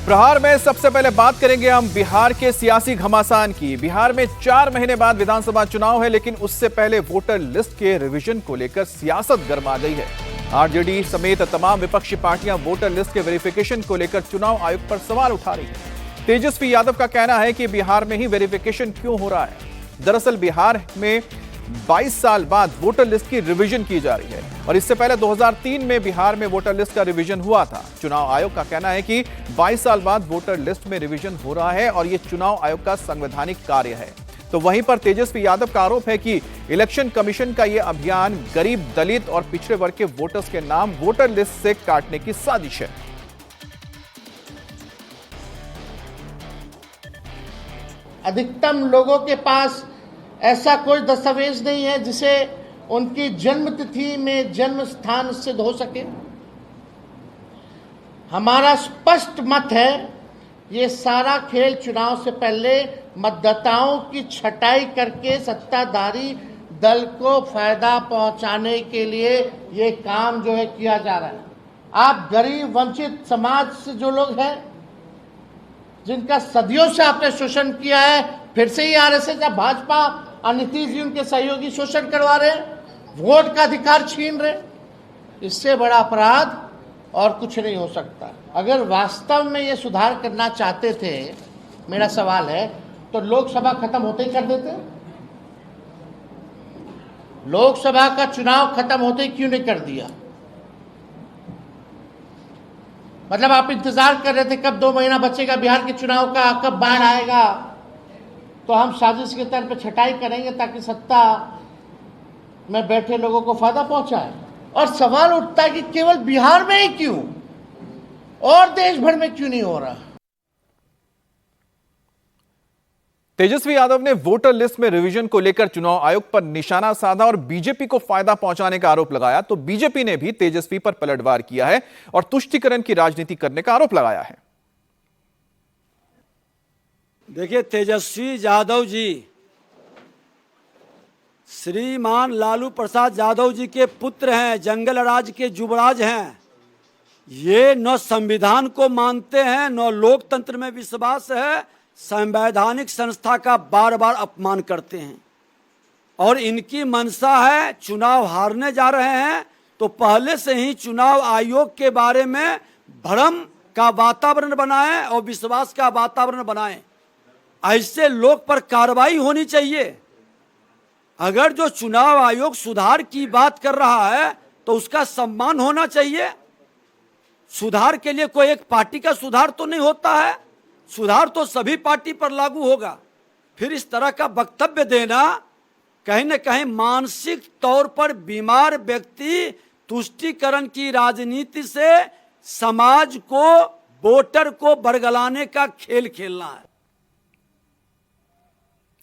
प्रहार में सबसे पहले बात करेंगे हम बिहार के सियासी घमासान की। बिहार में 4 महीने बाद विधानसभा चुनाव है, लेकिन उससे पहले वोटर लिस्ट के रिवीजन को लेकर सियासत गर्मा गई है। आरजेडी समेत तमाम विपक्षी पार्टियां वोटर लिस्ट के वेरिफिकेशन को लेकर चुनाव आयोग पर सवाल उठा रही है। तेजस्वी यादव का कहना है कि बिहार में ही वेरिफिकेशन क्यों हो रहा है। दरअसल बिहार में 22 साल बाद वोटर लिस्ट की रिवीजन की जा रही है और इससे पहले 2003 में बिहार में वोटर लिस्ट का रिवीजन हुआ था। चुनाव आयोग का कहना है कि 22 साल बाद वोटर लिस्ट में रिवीजन हो रहा है और यह चुनाव आयोग का संवैधानिक कार्य है। तो वहीं पर तेजस्वी यादव का आरोप है कि इलेक्शन कमीशन का यह अभियान गरीब, दलित और पिछड़े वर्ग के वोटर्स के नाम वोटर लिस्ट से काटने की साजिश है। अधिकतम लोगों के पास ऐसा कोई दस्तावेज नहीं है जिसे उनकी जन्म तिथि में जन्म स्थान सिद्ध हो सके। हमारा स्पष्ट मत है, ये सारा खेल चुनाव से पहले मतदाताओं की छटाई करके सत्ताधारी दल को फायदा पहुंचाने के लिए ये काम जो है किया जा रहा है। आप गरीब वंचित समाज से जो लोग हैं, जिनका सदियों से आपने शोषण किया है, फिर से ही आरएसएस या भाजपा और नीतीश जी उनके सहयोगी शोषण करवा रहे हैं, वोट का अधिकार छीन रहे। इससे बड़ा अपराध और कुछ नहीं हो सकता। अगर वास्तव में ये सुधार करना चाहते थे, मेरा सवाल है, तो लोकसभा खत्म होते ही कर देते। लोकसभा का चुनाव खत्म होते ही क्यों नहीं कर दिया? मतलब आप इंतजार कर रहे थे कब 2 महीना बचेगा बिहार के चुनाव का, कब बाढ़ आएगा तो हम साजिश के तौर पे छटाई करेंगे ताकि सत्ता में बैठे लोगों को फायदा पहुंचाए। और सवाल उठता है कि केवल बिहार में ही क्यों और देश भर में क्यों नहीं हो रहा। तेजस्वी यादव ने वोटर लिस्ट में रिवीजन को लेकर चुनाव आयोग पर निशाना साधा और बीजेपी को फायदा पहुंचाने का आरोप लगाया। तो बीजेपी ने भी तेजस्वी पर पलटवार किया है और तुष्टीकरण की राजनीति करने का आरोप लगाया है। देखिए, तेजस्वी यादव जी श्रीमान लालू प्रसाद यादव जी के पुत्र हैं, जंगल राज के युवराज हैं। ये न संविधान को मानते हैं, न लोकतंत्र में विश्वास है, संवैधानिक संस्था का बार बार अपमान करते हैं और इनकी मंशा है चुनाव हारने जा रहे हैं तो पहले से ही चुनाव आयोग के बारे में भ्रम का वातावरण बनाएं और विश्वास का वातावरण बनाएं। ऐसे लोग पर कार्रवाई होनी चाहिए। अगर जो चुनाव आयोग सुधार की बात कर रहा है तो उसका सम्मान होना चाहिए। सुधार के लिए कोई एक पार्टी का सुधार तो नहीं होता है, सुधार तो सभी पार्टी पर लागू होगा। फिर इस तरह का वक्तव्य देना कहीं न कहीं मानसिक तौर पर बीमार व्यक्ति तुष्टीकरण की राजनीति से समाज को, वोटर को बरगलाने का खेल खेलना है।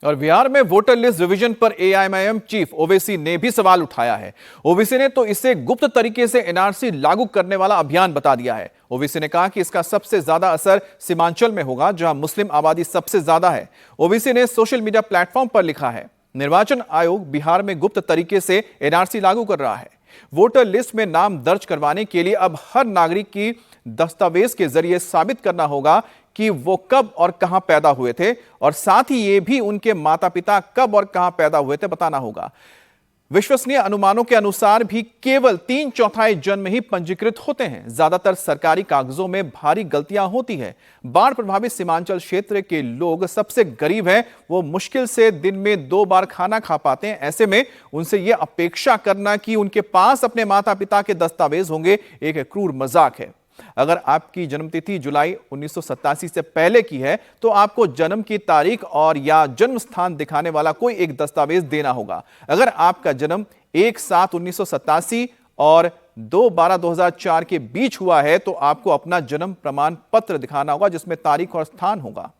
और बिहार में वोटर लिस्ट रिवीजन पर एआईएमआईएम चीफ ओवैसी ने भी सवाल उठाया है। ओवैसी ने तो इसे गुप्त तरीके से एनआरसी लागू करने वाला अभियान बता दिया है। ओवैसी ने कहा कि इसका सबसे ज्यादा असर सीमांचल में होगा, जहां मुस्लिम आबादी सबसे ज्यादा है। ओवैसी ने सोशल मीडिया प्लेटफॉर्म पर लिखा है, निर्वाचन आयोग बिहार में गुप्त तरीके से एनआरसी लागू कर रहा है। वोटर लिस्ट में नाम दर्ज करवाने के लिए अब हर नागरिक की दस्तावेज के जरिए साबित करना होगा कि वो कब और कहां पैदा हुए थे और साथ ही ये भी उनके माता पिता कब और कहां पैदा हुए थे बताना होगा। विश्वसनीय अनुमानों के अनुसार भी केवल 3/4 जन्म ही पंजीकृत होते हैं। ज्यादातर सरकारी कागजों में भारी गलतियां होती है। बाढ़ प्रभावित सीमांचल क्षेत्र के लोग सबसे गरीब हैं, वो मुश्किल से दिन में 2 बार खाना खा पाते हैं। ऐसे में उनसे यह अपेक्षा करना कि उनके पास अपने माता पिता के दस्तावेज होंगे एक क्रूर मजाक है। अगर आपकी जन्मतिथि जुलाई 1987 से पहले की है तो आपको जन्म की तारीख और या जन्म स्थान दिखाने वाला कोई एक दस्तावेज देना होगा। अगर आपका जन्म 1/7/1987 और 2/12/2004 के बीच हुआ है तो आपको अपना जन्म प्रमाण पत्र दिखाना होगा जिसमें तारीख और स्थान होगा।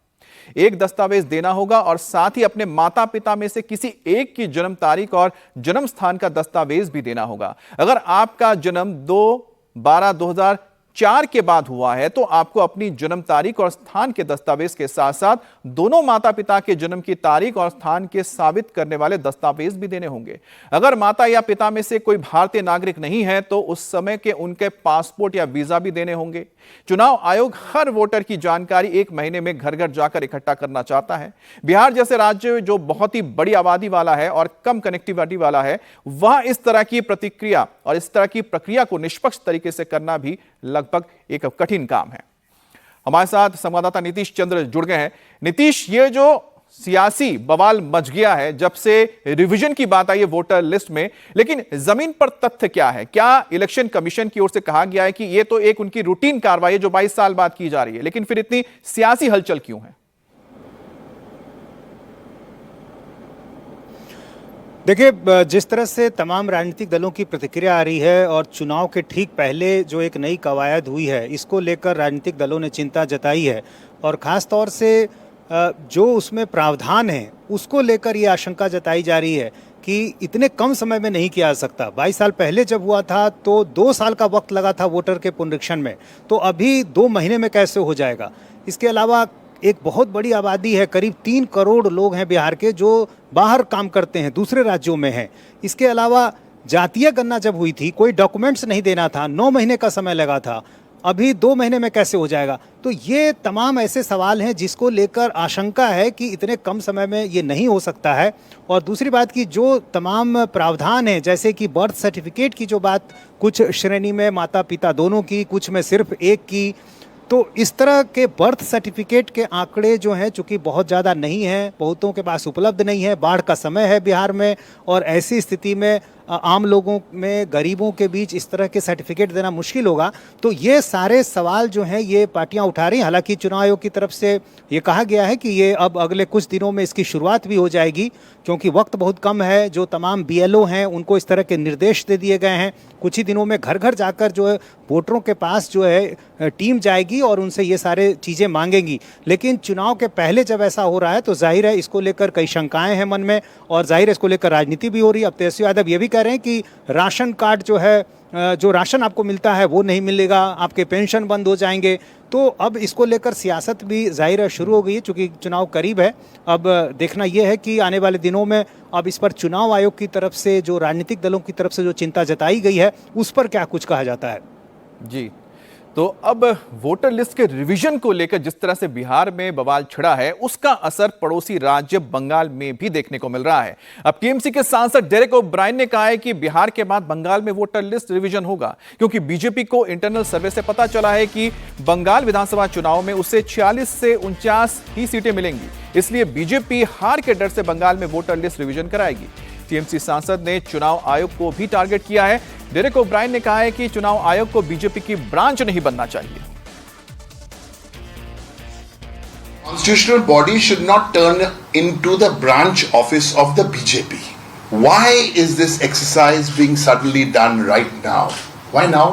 एक दस्तावेज देना होगा और साथ ही अपने माता पिता में से किसी एक की जन्म तारीख और जन्म स्थान का दस्तावेज भी देना होगा। अगर आपका जन्म 2/12/2004 4 के बाद हुआ है तो आपको अपनी जन्म तारीख और स्थान के दस्तावेज के साथ साथ दोनों माता पिता के जन्म की तारीख और स्थान के साबित करने वाले दस्तावेज भी देने होंगे। अगर माता या पिता में से कोई भारतीय नागरिक नहीं है तो उस समय के उनके पासपोर्ट या वीजा भी देने होंगे। चुनाव आयोग हर वोटर की जानकारी 1 महीने में घर घर जाकर इकट्ठा करना चाहता है। बिहार जैसे राज्य जो बहुत ही बड़ी आबादी वाला है और कम कनेक्टिविटी वाला है, वह इस तरह की प्रतिक्रिया और इस तरह की प्रक्रिया को निष्पक्ष तरीके से करना भी लगभग एक कठिन काम है। हमारे साथ संवाददाता नीतीश चंद्र जुड़ गए हैं। नीतीश, ये जो सियासी बवाल मच गया है जब से रिवीजन की बात आई है वोटर लिस्ट में, लेकिन जमीन पर तथ्य क्या है? क्या इलेक्शन कमीशन की ओर से कहा गया है कि ये तो एक उनकी रूटीन कार्रवाई है जो 22 साल बाद की जा रही है, लेकिन फिर इतनी सियासी हलचल क्यों है? देखिए, जिस तरह से तमाम राजनीतिक दलों की प्रतिक्रिया आ रही है और चुनाव के ठीक पहले जो एक नई कवायद हुई है, इसको लेकर राजनीतिक दलों ने चिंता जताई है और ख़ास तौर से जो उसमें प्रावधान है उसको लेकर ये आशंका जताई जा रही है कि इतने कम समय में नहीं किया जा सकता। 22 साल पहले जब हुआ था तो 2 साल का वक्त लगा था वोटर के पुनरीक्षण में, तो अभी 2 महीने में कैसे हो जाएगा? इसके अलावा एक बहुत बड़ी आबादी है, करीब 3 करोड़ लोग हैं बिहार के जो बाहर काम करते हैं, दूसरे राज्यों में हैं। इसके अलावा जातीय गणना जब हुई थी, कोई डॉक्यूमेंट्स नहीं देना था, 9 महीने का समय लगा था, अभी 2 महीने में कैसे हो जाएगा? तो ये तमाम ऐसे सवाल हैं जिसको लेकर आशंका है कि इतने कम समय में ये नहीं हो सकता है। और दूसरी बात कि जो तमाम प्रावधान हैं, जैसे कि बर्थ सर्टिफिकेट की जो बात, कुछ श्रेणी में माता पिता दोनों की, कुछ में सिर्फ एक की, तो इस तरह के बर्थ सर्टिफिकेट के आंकड़े जो हैं चूँकि बहुत ज़्यादा नहीं हैं, बहुतों के पास उपलब्ध नहीं है, बाढ़ का समय है बिहार में, और ऐसी स्थिति में आम लोगों में, गरीबों के बीच इस तरह के सर्टिफिकेट देना मुश्किल होगा। तो ये सारे सवाल जो हैं ये पार्टियां उठा रही हैं। हालांकि चुनाव आयोग की तरफ से ये कहा गया है कि ये अब अगले कुछ दिनों में इसकी शुरुआत भी हो जाएगी, क्योंकि वक्त बहुत कम है। जो तमाम BLO हैं उनको इस तरह के निर्देश दे दिए गए हैं। कुछ ही दिनों में घर घर जाकर जो है वोटरों के पास जो है टीम जाएगी और उनसे ये सारे चीज़ें मांगेंगी। लेकिन चुनाव के पहले जब ऐसा हो रहा है तो जाहिर है इसको लेकर कई शंकाएं हैं मन में, और जाहिर है इसको लेकर राजनीति भी हो रही है। अब तेजस्वी यादव ये भी कह रहे हैं कि राशन कार्ड जो है, जो राशन आपको मिलता है वो नहीं मिलेगा, आपके पेंशन बंद हो जाएंगे। तो अब इसको लेकर सियासत भी जाहिर है शुरू हो गई है, चूँकि चुनाव करीब है। अब देखना यह है कि आने वाले दिनों में अब इस पर चुनाव आयोग की तरफ से, जो राजनीतिक दलों की तरफ से जो चिंता जताई गई है, उस पर क्या कुछ कहा जाता है। जी, तो अब वोटर लिस्ट के रिवीजन को लेकर जिस तरह से बिहार में बवाल छिड़ा है, उसका असर पड़ोसी राज्य बंगाल में भी देखने को मिल रहा है। अब TMC के सांसद डेरेक ओब्रायन ने कहा है कि बिहार के बाद बंगाल में वोटर लिस्ट रिवीजन होगा, क्योंकि बीजेपी को इंटरनल सर्वे से पता चला है कि बंगाल विधानसभा चुनाव में उसे 46 से 49 ही सीटें मिलेंगी। इसलिए बीजेपी हार के डर से बंगाल में वोटर लिस्ट रिवीजन कराएगी। TMC सांसद ने चुनाव आयोग को भी टारगेट किया है। डेरेक ओब्रायन ने कहा है कि चुनाव आयोग को बीजेपी की ब्रांच नहीं बनना चाहिए। Constitutional body should not turn into the branch office of the BJP. Why is this exercise being suddenly done right now? Why now?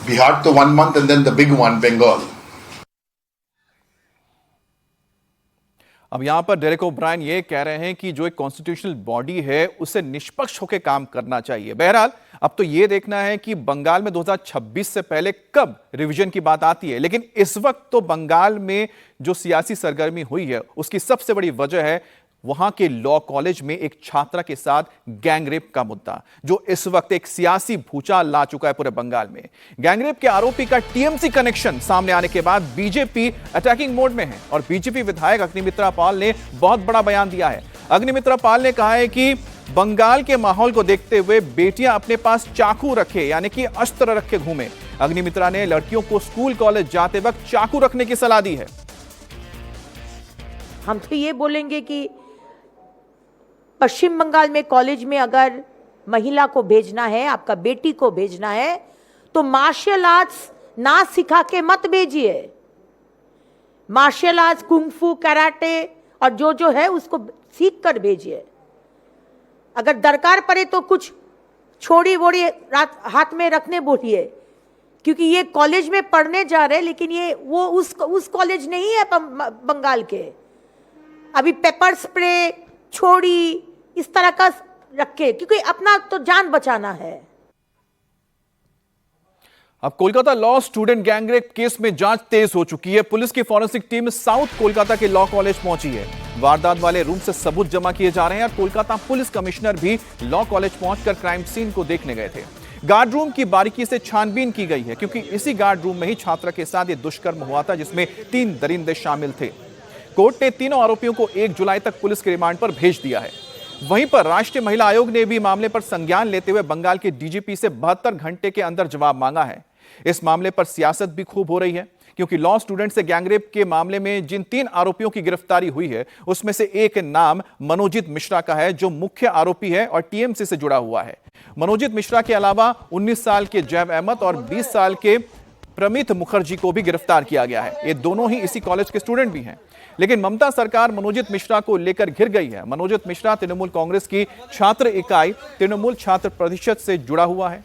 Bihar to 1 month and then the big one, Bengal. अब यहां पर Derek O'Brien ये कह रहे हैं कि जो एक कॉन्स्टिट्यूशनल बॉडी है उसे निष्पक्ष होकर काम करना चाहिए। बहरहाल अब तो ये देखना है कि बंगाल में 2026 से पहले कब रिवीजन की बात आती है, लेकिन इस वक्त तो बंगाल में जो सियासी सरगर्मी हुई है उसकी सबसे बड़ी वजह है वहां के लॉ कॉलेज में एक छात्रा के साथ गैंगरेप का मुद्दा, जो इस वक्त एक सियासी भूचाल ला चुका है पूरे बंगाल में। गैंगरेप के आरोपी का TMC कनेक्शन सामने आने के बाद बीजेपी अटैकिंग मोड में है और बीजेपी विधायक अग्निमित्रा पाल ने बहुत बड़ा बयान दिया है। अग्निमित्रा पाल ने कहा है कि बंगाल के माहौल को देखते हुए बेटियां अपने पास चाकू रखे, यानी कि अस्त्र रखे घूमे। अग्निमित्रा ने लड़कियों को स्कूल कॉलेज जाते वक्त चाकू रखने की सलाह दी है। हम तो ये बोलेंगे कि पश्चिम बंगाल में कॉलेज में अगर महिला को भेजना है, आपका बेटी को भेजना है, तो मार्शल आर्ट्स ना सिखा के मत भेजिए। मार्शल आर्ट्स, कुंग-फू, कराटे और जो है उसको सीख कर भेजिए। अगर दरकार पड़े तो कुछ छोड़ी वोड़ी हाथ में रखने बोलिए, क्योंकि ये कॉलेज में पढ़ने जा रहे हैं, लेकिन ये वो उस कॉलेज नहीं है बंगाल के। अभी पेपर स्प्रे, छोड़ी इस तरह का रखे, क्योंकि अपना तो जान बचाना है। अब Kolkata law student gangrape case में जांच तेज हो चुकी है। पुलिस की फॉरेंसिक टीम साउथ कोलकाता के लॉ कॉलेज पहुंची है। वारदात वाले रूम से सबूत जमा किए जा रहे हैं और कोलकाता पुलिस कमिश्नर भी लॉ कॉलेज पहुंचकर क्राइम सीन को देखने गए थे। गार्ड रूम की बारीकी से छानबीन की गई है क्योंकि इसी गार्ड रूम में ही छात्रा के साथ ये दुष्कर्म हुआ था, जिसमें 3 दरिंदे शामिल थे। कोर्ट ने तीनों आरोपियों को 1 जुलाई तक पुलिस के रिमांड पर भेज दिया है। वहीं पर राष्ट्रीय महिला आयोग ने भी मामले पर संज्ञान लेते हुए बंगाल के डीजीपी से 72 घंटे के अंदर जवाब मांगा है। इस मामले पर सियासत भी खूब हो रही है क्योंकि लॉ स्टूडेंट से गैंगरेप के मामले में जिन 3 आरोपियों की गिरफ्तारी हुई है उसमें से एक नाम मनोजीत मिश्रा का है, जो मुख्य आरोपी है और टीएमसी से जुड़ा हुआ है। मनोजीत मिश्रा के अलावा 19 साल के जैब अहमद और 20 साल के प्रमित मुखर्जी को भी गिरफ्तार किया गया है। ये दोनों ही इसी कॉलेज के स्टूडेंट भी हैं। लेकिन ममता सरकार मनोजीत मिश्रा को लेकर घिर गई है। मनोजीत मिश्रा तृणमूल कांग्रेस की छात्र इकाई तृणमूल छात्र परिषद से जुड़ा हुआ है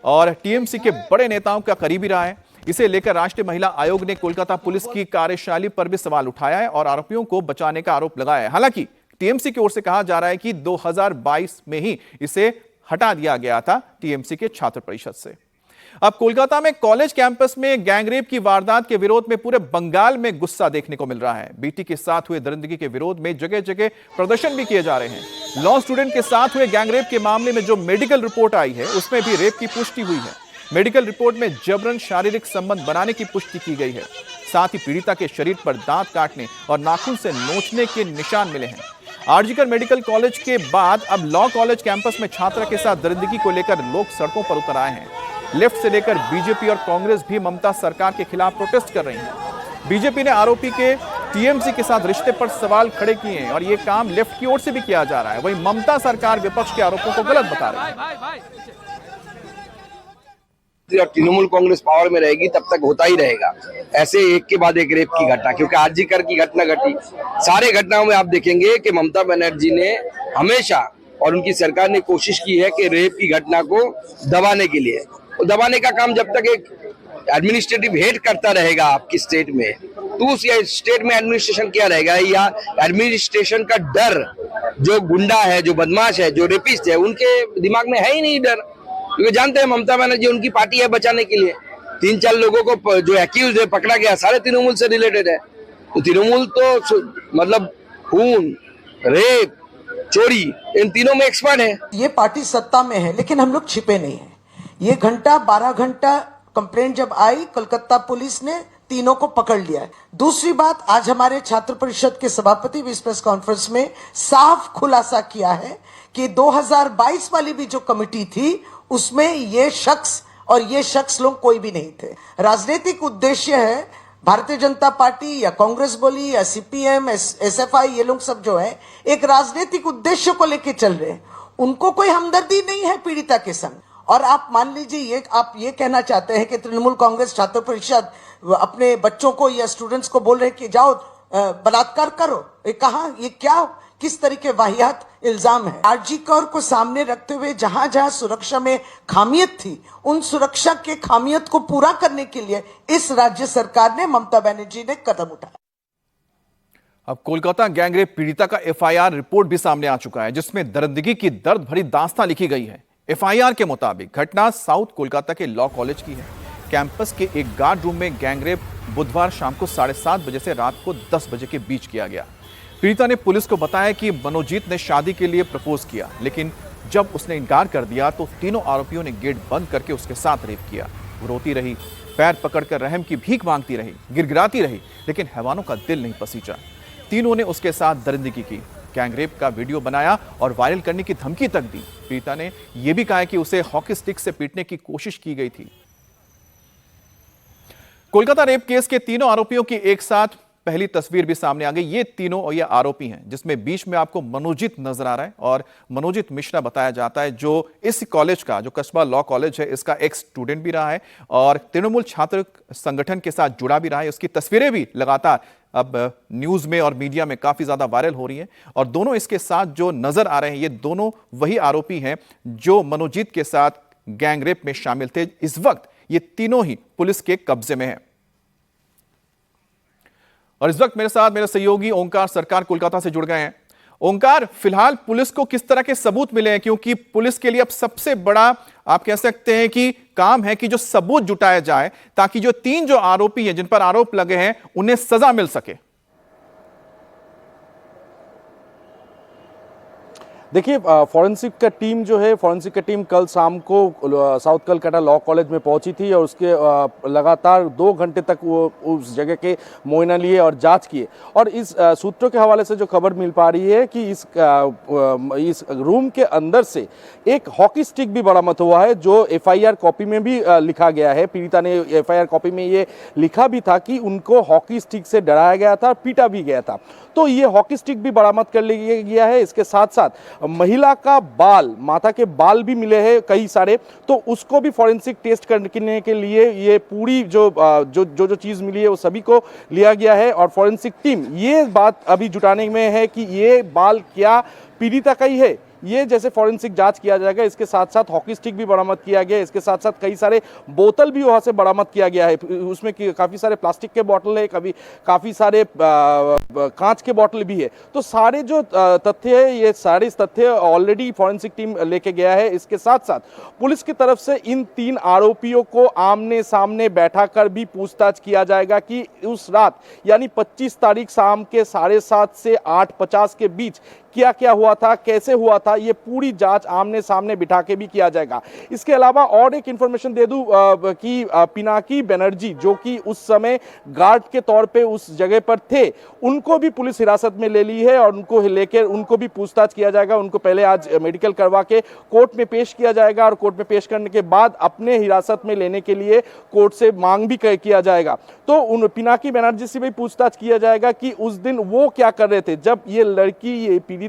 और टीएमसी के बड़े नेताओं का करीबी रहा है। इसे लेकर राष्ट्रीय महिला आयोग ने कोलकाता पुलिस की कार्यशैली पर भी सवाल उठाया है और आरोपियों को बचाने का आरोप लगाया है। हालांकि टीएमसी की ओर से कहा जा रहा है कि 2022 में ही इसे हटा दिया गया था टीएमसी के छात्र परिषद से। अब कोलकाता में कॉलेज कैंपस में गैंगरेप की वारदात के विरोध में पूरे बंगाल में गुस्सा देखने को मिल रहा है। बेटी के साथ हुए दरिंदगी के विरोध में जगह जगह प्रदर्शन भी किए जा रहे हैं। लॉ स्टूडेंट के साथ हुए गैंगरेप के मामले में जो मेडिकल रिपोर्ट आई है उसमें भी रेप की पुष्टि हुई है। मेडिकल रिपोर्ट में जबरन शारीरिक संबंध बनाने की पुष्टि की गई है। साथ ही पीड़िता के शरीर पर दांत काटने और नाखून से नोचने के निशान मिले हैं। आरजीकर मेडिकल कॉलेज के बाद अब लॉ कॉलेज कैंपस में छात्रा के साथ दरिंदगी को लेकर लोग सड़कों पर उतर आए हैं। लेफ्ट से लेकर बीजेपी और कांग्रेस भी ममता सरकार के खिलाफ प्रोटेस्ट कर रही है। बीजेपी ने आरोपी के टीएमसी के साथ रिश्ते पर सवाल खड़े किए हैं और यह काम लेफ्ट की ओर से भी किया जा रहा है। वहीं ममता सरकार विपक्ष के आरोपों को गलत बता रही है। और तृणमूल कांग्रेस पावर में रहेगी तब तक होता ही रहेगा ऐसे एक के बाद एक रेप की घटना, क्योंकि आरजीकर की घटना घटी। सारे घटनाओं में आप देखेंगे कि ममता बनर्जी ने हमेशा और उनकी सरकार ने कोशिश की है कि रेप की घटना को दबाने के लिए, तो दबाने का काम जब तक एक एडमिनिस्ट्रेटिव हेड करता रहेगा आपकी स्टेट में, तो उस स्टेट में एडमिनिस्ट्रेशन क्या रहेगा, या एडमिनिस्ट्रेशन का डर जो गुंडा है, जो बदमाश है, जो रेपिस्ट है, उनके दिमाग में है ही नहीं डर। क्योंकि जानते हैं ममता बनर्जी उनकी पार्टी है बचाने के लिए। 3-4 लोगों को जो एक्यूज है पकड़ा गया, सारे तृणमूल से रिलेटेड है। तो तृणमूल तो मतलब खून, रेप, चोरी, इन तीनों में एक्सपर्ट है। ये पार्टी सत्ता में है लेकिन हम लोग छिपे नहीं हैं। ये 12 घंटा कंप्लेंट जब आई, कोलकाता पुलिस ने तीनों को पकड़ लिया है। दूसरी बात, आज हमारे छात्र परिषद के सभापति भी इस प्रेस कॉन्फ्रेंस में साफ खुलासा किया है कि 2022 वाली भी जो कमेटी थी उसमें ये शख्स लोग कोई भी नहीं थे। राजनीतिक उद्देश्य है, भारतीय जनता पार्टी या कांग्रेस बोली या सीपीएम, एसएफआई, ये लोग सब जो है एक राजनीतिक उद्देश्य को लेके चल रहे हैं। उनको कोई हमदर्दी नहीं है पीड़िता के संग। और आप मान लीजिए आप ये कहना चाहते हैं कि तृणमूल कांग्रेस छात्र परिषद अपने बच्चों को या स्टूडेंट्स को बोल रहे हैं कि जाओ बलात्कार करो। ये कहाँ, ये क्या, किस तरह के वाहियात इल्जाम है। आरजीकर को सामने रखते हुए जहां जहां सुरक्षा में खामियत थी, उन सुरक्षा के खामियत को पूरा करने के लिए इस राज्य सरकार ने, ममता बनर्जी ने कदम उठाया। अब कोलकाता गैंगरेप पीड़िता का एफआईआर रिपोर्ट भी सामने आ चुका है, जिसमें दरिंदगी की दर्द भरी दास्तां लिखी गई है। एफआईआर के मुताबिक घटना साउथ कोलकाता के लॉ कॉलेज की है। कैंपस के एक गार्ड रूम में गैंगरेप बुधवार शाम को 7:30 बजे से रात को 10 बजे के बीच किया गया। पीड़िता ने पुलिस को बताया कि मनोजीत ने शादी के लिए प्रपोज किया, लेकिन जब उसने इनकार कर दिया तो तीनों आरोपियों ने गेट बंद करके उसके साथ रेप किया। वो रोती रही, पैर पकड़कर रहम की भीख मांगती रही, गिड़गिड़ाती रही, लेकिन हैवानों का दिल नहीं पसीजा। तीनों ने उसके साथ दरिंदगी की, गैंगरेप का वीडियो बनाया और वायरल करने की धमकी तक दी। पीड़िता ने यह भी कहा कि उसे हॉकी स्टिक से पीटने की कोशिश की गई थी। कोलकाता रेप केस के तीनों आरोपियों की एक साथ पहली तस्वीर भी सामने आ गई। ये तीनों और ये आरोपी हैं, जिसमें बीच में आपको मनोजीत नजर आ रहा है और मनोजीत मिश्रा बताया जाता है, जो इस कॉलेज का, जो कस्बा लॉ कॉलेज है, इसका एक स्टूडेंट भी रहा है और तृणमूल छात्र संगठन के साथ जुड़ा भी रहा है। उसकी तस्वीरें भी लगातार अब न्यूज में और मीडिया में काफी ज्यादा वायरल हो रही हैं और दोनों इसके साथ जो नजर आ रहे हैं, ये दोनों वही आरोपी हैं जो मनोजीत के साथ गैंगरेप में शामिल थे। इस वक्त ये तीनों ही पुलिस के कब्जे में हैं। और इस वक्त मेरे साथ मेरे सहयोगी ओंकार सरकार कोलकाता से जुड़ गए हैं। ओंकार, फिलहाल पुलिस को किस तरह के सबूत मिले हैं, क्योंकि पुलिस के लिए अब सबसे बड़ा आप कह सकते हैं कि काम है कि जो सबूत जुटाया जाए ताकि जो 3 जो आरोपी हैं जिन पर आरोप लगे हैं उन्हें सजा मिल सके। देखिए, फॉरेंसिक का टीम जो है, फॉरेंसिक का टीम कल शाम को साउथ कलकत्ता लॉ कॉलेज में पहुंची थी और उसके लगातार 2 घंटे तक वो उस जगह के मुआयना लिए और जांच किए। और इस सूत्रों के हवाले से जो खबर मिल पा रही है कि इस रूम के अंदर से एक हॉकी स्टिक भी बरामद हुआ है, जो एफआईआर कॉपी में भी लिखा गया है। पीड़िता ने एफआईआर कॉपी में ये लिखा भी था कि उनको हॉकी स्टिक से डराया गया था, पीटा भी गया था। तो ये हॉकी स्टिक भी बरामद कर लिया गया है। इसके साथ साथ महिला का बाल, माथा के बाल भी मिले हैं कई सारे, तो उसको भी फॉरेंसिक टेस्ट करने के लिए ये पूरी जो चीज मिली है वो सभी को लिया गया है। और फॉरेंसिक टीम ये बात अभी जुटाने में है कि ये बाल क्या पीड़िता का ही है, ये जैसे फॉरेंसिक जांच किया जाएगा। इसके साथ साथ हॉकी स्टिक भी बरामद किया गया है। इसके साथ साथ कई सारे बोतल भी वहां से बरामद किया गया है। उसमें काफी सारे प्लास्टिक के बोतल है, काफी सारे कांच के बोतल भी है। तो सारे जो तथ्य है, ये सारे तथ्य ऑलरेडी फॉरेंसिक टीम लेके गया है। इसके साथ साथ पुलिस की तरफ से इन 3 आरोपियों को आमने सामने बैठाकर भी पूछताछ किया जाएगा कि उस रात यानी 25 तारीख शाम के 7:30 से 8:50 के बीच क्या क्या हुआ था, कैसे हुआ था, ये पूरी जांच आमने सामने बिठा के भी किया जाएगा। इसके अलावा और एक इंफॉर्मेशन दे दूं कि पिनाकी बनर्जी जो कि उस समय गार्ड के तौर पे उस जगह पर थे, उनको भी पुलिस हिरासत में ले ली है और उनको लेकर उनको भी पूछताछ किया जाएगा। उनको पहले आज मेडिकल करवा के कोर्ट में पेश किया जाएगा और कोर्ट में पेश करने के बाद अपने हिरासत में लेने के लिए कोर्ट से मांग भी किया जाएगा। तो उन पिनाकी बनर्जी से भी पूछताछ किया जाएगा कि उस दिन वो क्या कर रहे थे जब ये लड़की, ये पीड़िता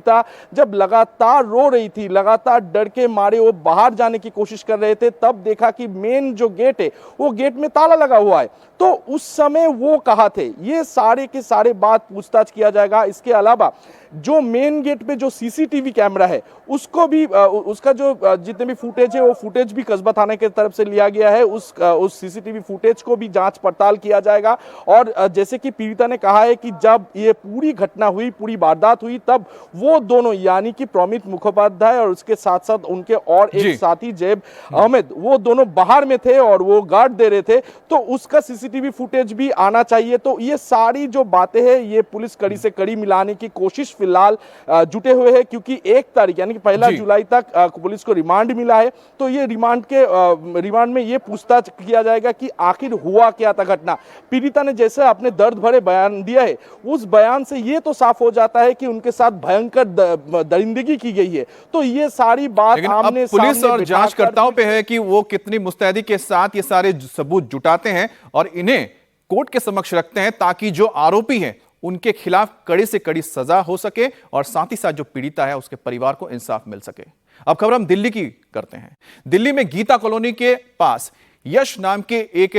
जब लगातार रो रही थी, लगातार डर के मारे वो बाहर जाने की कोशिश कर रहे थे, तब देखा कि मेन जो गेट है वो गेट में ताला लगा हुआ है। तो उस समय वो कहाँ थे, ये सारे के सारे बात पूछताछ किया जाएगा। इसके अलावा जो मेन गेट पे जो सीसीटीवी कैमरा है उसको भी उसका जो जितने भी फुटेज है वो फुटेज भी कस्बा थाने की तरफ से लिया गया है। उस सीसीटीवी फुटेज को भी जांच पड़ताल किया जाएगा। और जैसे कि पीड़िता ने कहा है कि जब ये पूरी घटना हुई, पूरी वारदात हुई, तब वो दोनों यानी कि प्रमित मुखोपाध्याय और उसके साथ साथ उनके और एक साथी जैब अहमद, वो दोनों बाहर में थे और वो गार्ड दे रहे थे। तो उसका सीसीटीवी फुटेज भी आना चाहिए। तो ये सारी जो बातें हैं ये पुलिस कड़ी से कड़ी मिलाने की कोशिश फिलहाल जुटे हुए हैं, क्योंकि 1 तारीख यानी कि 1 जुलाई तक पुलिस को रिमांड मिला है। तो ये रिमांड में ये पूछताछ किया जाएगा कि आखिर हुआ क्या था घटना। पीड़िता ने जैसे अपने दर्द भरे बयान दिया है, उस बयान से ये तो साफ हो जाता है कि उनके साथ भयंकर दरिंदगी की गई है। तो ये सारी बात आमने सामने पुलिस और जांचकर्ताओं पे है कि वो कितनी मुस्तैदी के साथ ये सारे सबूत जुटाते हैं और इन्हें कोर्ट के समक्ष रखते हैं ताकि जो आरोपी हैं उनके खिलाफ कड़ी से कड़ी सजा हो सके और साथ ही साथ जो पीड़िता है उसके परिवार को इंसाफ मिल सके। अब खबर हम दिल्ली की करते हैं। दिल्ली में गीता कॉलोनी के पास यश नाम के एक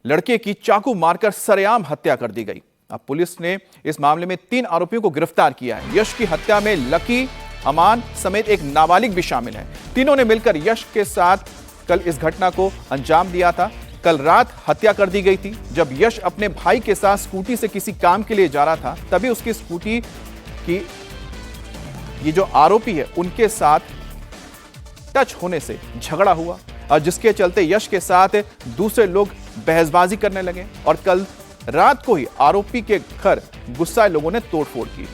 लड़के की चाकू मारकर सरेआम हत्या कर दी गई। अब पुलिस ने इस मामले में 3 आरोपियों को गिरफ्तार किया है। यश की हत्या में लकी, अमान समेत एक नाबालिग भी शामिल है। तीनों ने मिलकर यश के साथ कल इस घटना को अंजाम दिया था। कल रात हत्या कर दी गई थी। जब यश अपने भाई के साथ स्कूटी से किसी काम के लिए जा रहा था, तभी उसकी स्कूटी की ये जो आरोपी है उनके साथ टच होने से झगड़ा हुआ और जिसके चलते यश के साथ दूसरे लोग बहसबाजी करने लगे और कल रात को ही आरोपी के घर गुस्साए लोगों ने तोड़फोड़ की।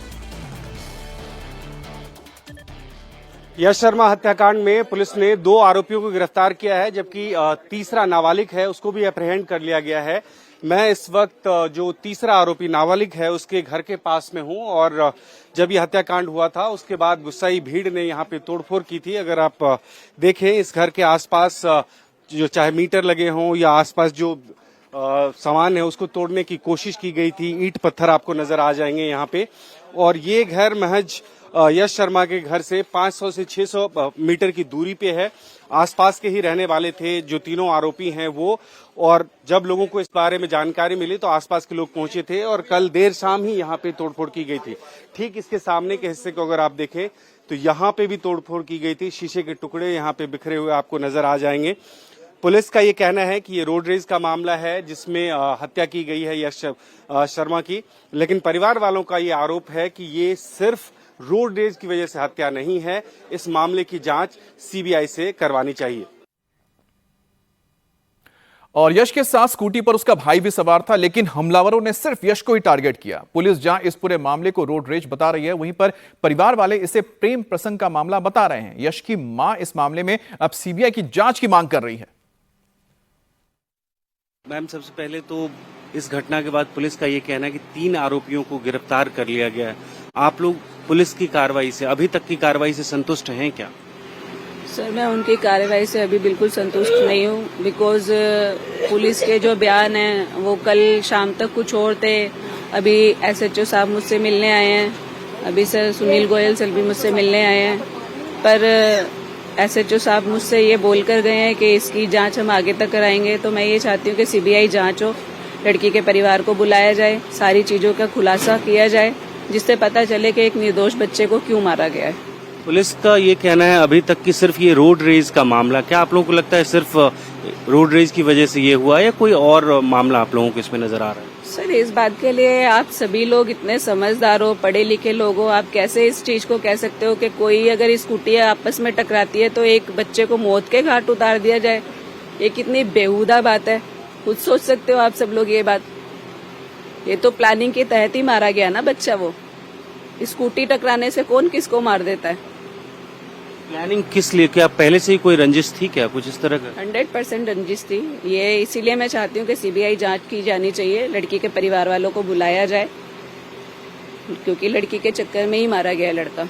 यश शर्मा हत्याकांड में पुलिस ने 2 आरोपियों को गिरफ्तार किया है, जबकि तीसरा नाबालिग है उसको भी अप्रहेंड कर लिया गया है। मैं इस वक्त जो तीसरा आरोपी नाबालिग है उसके घर के पास में हूं और जब ये हत्याकांड हुआ था उसके बाद गुस्साई भीड़ ने यहाँ पे तोड़फोड़ की थी। अगर आप देखें इस घर के आसपास जो चाहे मीटर लगे हों या आसपास जो सामान है उसको तोड़ने की कोशिश की गई थी। ईंट पत्थर आपको नजर आ जाएंगे यहाँ पे। और ये घर महज यश शर्मा के घर से 500 से 600 मीटर की दूरी पे है। आसपास के ही रहने वाले थे जो तीनों आरोपी हैं वो। और जब लोगों को इस बारे में जानकारी मिली तो आसपास के लोग पहुंचे थे और कल देर शाम ही यहाँ पे तोड़फोड़ की गई थी। ठीक इसके सामने के हिस्से को अगर आप देखें तो यहाँ पे भी तोड़फोड़ की गई थी। शीशे के टुकड़े यहाँ पे बिखरे हुए आपको नजर आ जाएंगे। पुलिस का ये कहना है कि ये रोड रेज का मामला है जिसमें हत्या की गई है यश शर्मा की, लेकिन परिवार वालों का ये आरोप है कि ये सिर्फ रोड रेज की वजह से हत्या नहीं है। इस मामले की जांच सीबीआई से करवानी चाहिए। और यश के साथ स्कूटी पर उसका भाई भी सवार था, लेकिन हमलावरों ने सिर्फ यश को ही टारगेट किया। पुलिस जहां इस पूरे मामले को रोड रेज बता रही है, वहीं पर परिवार वाले इसे प्रेम प्रसंग का मामला बता रहे हैं। यश की मां इस मामले में अब सीबीआई की जांच की मांग कर रही है। मैम, सबसे पहले तो इस घटना के बाद पुलिस का ये कहना है कि 3 आरोपियों को गिरफ्तार कर लिया गया है। आप लोग पुलिस की कार्रवाई से, अभी तक की कार्रवाई से संतुष्ट हैं क्या? सर, मैं उनकी कार्रवाई से अभी बिल्कुल संतुष्ट नहीं हूँ, बिकॉज पुलिस के जो बयान हैं वो कल शाम तक कुछ और थे। अभी एसएचओ साहब मुझसे मिलने आए हैं, अभी सर सुनील गोयल सर भी मुझसे मिलने आए हैं, पर एसएचओ साहब मुझसे ये बोलकर गए हैं कि इसकी जांच हम आगे तक कराएंगे। तो मैं ये चाहती हूँ कि सीबीआई जांच हो, लड़की के परिवार को बुलाया जाए, सारी चीजों का खुलासा किया जाए, जिससे पता चले कि एक निर्दोष बच्चे को क्यों मारा गया है। पुलिस का ये कहना है अभी तक कि सिर्फ ये रोड रेज का मामला, क्या आप लोगों को लगता है सिर्फ रोड रेज की वजह से ये हुआ या कोई और मामला आप लोगों को इसमें नजर आ रहा है? सर, इस बात के लिए आप सभी लोग इतने समझदार हो, पढ़े लिखे लोग हो, आप कैसे इस चीज को कह सकते हो कि कोई अगर स्कूटी आपस में टकराती है तो एक बच्चे को मौत के घाट उतार दिया जाए? ये कितनी बेहुदा बात है। खुद सोच सकते हो आप सब लोग ये बात। ये तो प्लानिंग के तहत ही मारा गया ना बच्चा। वो स्कूटी टकराने से कौन किसको मार देता है? प्लानिंग किस लिए? क्या पहले से ही कोई रंजिश थी क्या, कुछ इस तरह का? 100% रंजिश थी ये। इसीलिए मैं चाहती हूँ कि सीबीआई जांच की जानी चाहिए, लड़की के परिवार वालों को बुलाया जाए, क्योंकि लड़की के चक्कर में ही मारा गया लड़का।